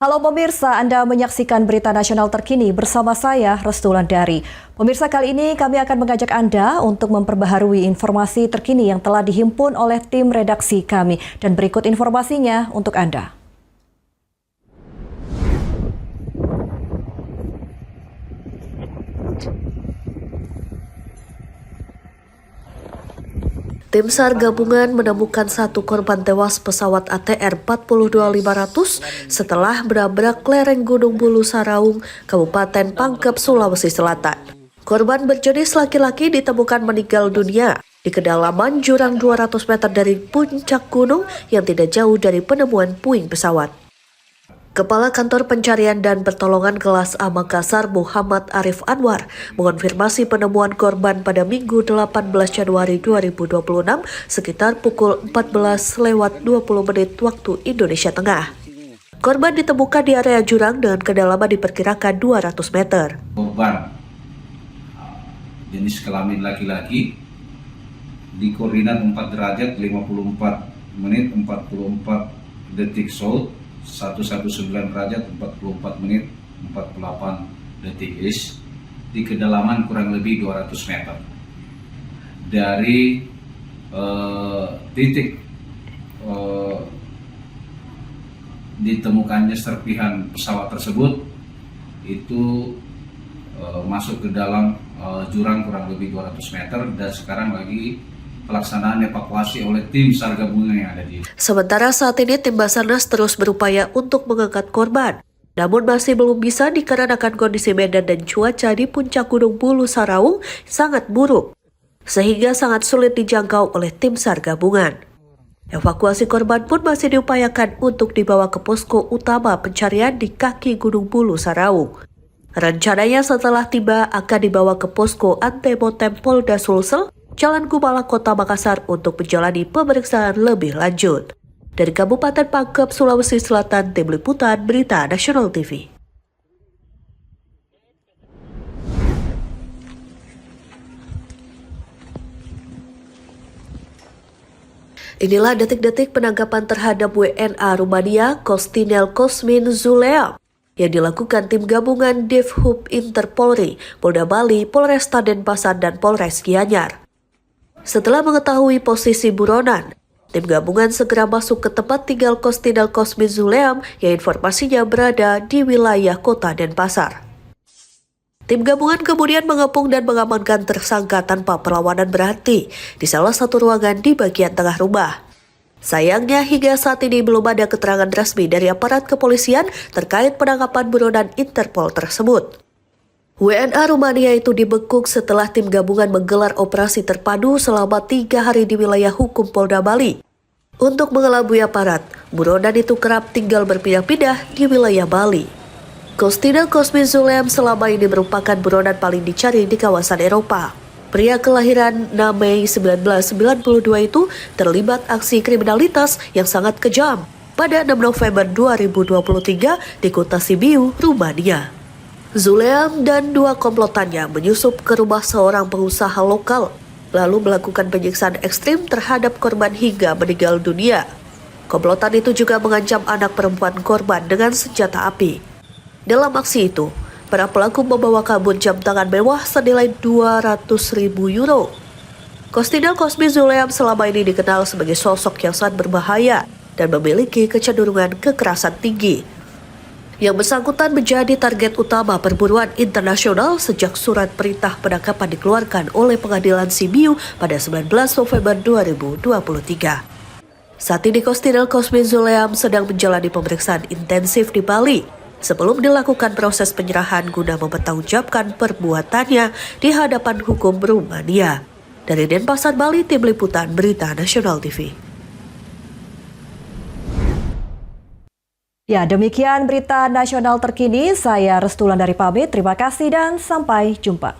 Halo pemirsa, Anda menyaksikan berita nasional terkini bersama saya, Restu Wulandari. Pemirsa, kali ini kami akan mengajak Anda untuk memperbaharui informasi terkini yang telah dihimpun oleh tim redaksi kami. Dan berikut informasinya untuk Anda. Tim SAR gabungan menemukan satu korban tewas pesawat ATR 42500 setelah menabrak lereng Gunung Bulu Saraung, Kabupaten Pangkep, Sulawesi Selatan. Korban berjenis laki-laki ditemukan meninggal dunia di kedalaman jurang 200 meter dari puncak gunung yang tidak jauh dari penemuan puing pesawat. Kepala Kantor Pencarian dan Pertolongan Kelas A Makassar Muhammad Arif Anwar mengonfirmasi penemuan korban pada Minggu 18 Januari 2026 sekitar pukul 14:20 waktu Indonesia Tengah. Korban ditemukan di area jurang dengan kedalaman diperkirakan 200 meter. Korban jenis kelamin laki-laki di koordinat 4 derajat 54 menit 44 detik south, 119 derajat 44 menit 48 detik east, di kedalaman kurang lebih 200 meter. Dari titik ditemukannya serpihan pesawat tersebut itu masuk ke dalam jurang kurang lebih 200 meter dan sekarang lagi pelaksanaan evakuasi oleh tim SAR gabungan yang ada di. Sementara saat ini tim Basarnas terus berupaya untuk mengangkat korban, namun masih belum bisa dikarenakan kondisi medan dan cuaca di puncak Gunung Bulu Saraung sangat buruk, sehingga sangat sulit dijangkau oleh tim SAR gabungan. Evakuasi korban pun masih diupayakan untuk dibawa ke posko utama pencarian di kaki Gunung Bulu Saraung. Rencananya setelah tiba akan dibawa ke posko Antemortem Polda Sulsel, Jalan Kumala, Kota Makassar untuk menjalani pemeriksaan lebih lanjut. Dari Kabupaten Pangkep, Sulawesi Selatan, Tim Liputan Berita Nasional TV. Inilah detik-detik penangkapan terhadap WNA Rumania Kostinel Kosmin Zuleam yang dilakukan tim gabungan Devhub Interpolri, Polda Bali, Polresta Denpasar, dan Polres Gianyar. Setelah mengetahui posisi buronan, tim gabungan segera masuk ke tempat tinggal Kostinel Kosmin Zuleam yang informasinya berada di wilayah Kota Denpasar. Tim gabungan kemudian mengepung dan mengamankan tersangka tanpa perlawanan berarti di salah satu ruangan di bagian tengah rumah. Sayangnya hingga saat ini belum ada keterangan resmi dari aparat kepolisian terkait penangkapan buronan Interpol tersebut. WNA Rumania itu dibekuk setelah tim gabungan menggelar operasi terpadu selama 3 hari di wilayah hukum Polda Bali. Untuk mengelabui aparat, buronan itu kerap tinggal berpindah-pindah di wilayah Bali. Kostinel Kosmin Zuleam selama ini merupakan buronan paling dicari di kawasan Eropa. Pria kelahiran 6 Mei 1992 itu terlibat aksi kriminalitas yang sangat kejam pada 6 November 2023 di kota Sibiu, Rumania. Zuleam dan 2 komplotannya menyusup ke rumah seorang pengusaha lokal, lalu melakukan penyiksaan ekstrim terhadap korban hingga meninggal dunia. Komplotan itu juga mengancam anak perempuan korban dengan senjata api. Dalam aksi itu, para pelaku membawa kabur jam tangan mewah senilai 200.000 euro. Kostinel Kosmin Zuleam selama ini dikenal sebagai sosok yang sangat berbahaya dan memiliki kecenderungan kekerasan tinggi. Yang bersangkutan menjadi target utama perburuan internasional sejak surat perintah penangkapan dikeluarkan oleh Pengadilan Sibiu pada 19 November 2023. Saat ini Kostinel Kosmin Zuleam sedang menjalani pemeriksaan intensif di Bali sebelum dilakukan proses penyerahan guna mempertanggungjawabkan perbuatannya di hadapan hukum Rumania. Dari Denpasar, Bali, Tim Liputan Berita Nasional TV. Ya, demikian berita nasional terkini. Saya Restu Wulandari pamit. Terima kasih dan sampai jumpa.